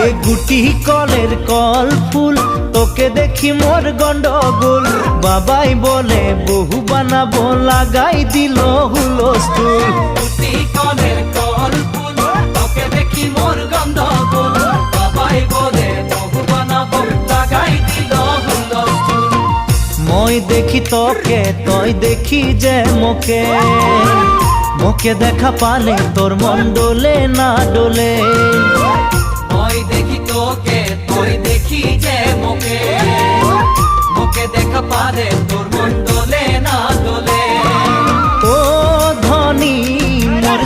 এ গুটি কলের কল ফুল তোকে দেখি মোর গন্ডগোল বাবাই বলে বহু বানাবো লাগাই দিল হুলস্থুল গুটি কলের কল ফুল তোকে দেখি মোর গন্ডগোল বাবাই বলে বহু বানাবো লাগাই দিল হুলস্থুল মই দেখি তোকে তই দেখি যে মোকে মোকে দেখা পালে তোর মন ডোলে না ডোলে মই দেখি তোকে তুই দেখি যে মোকে মোকে দেখা পারে তোর মন দোলে না দোলে ও ধনী মোর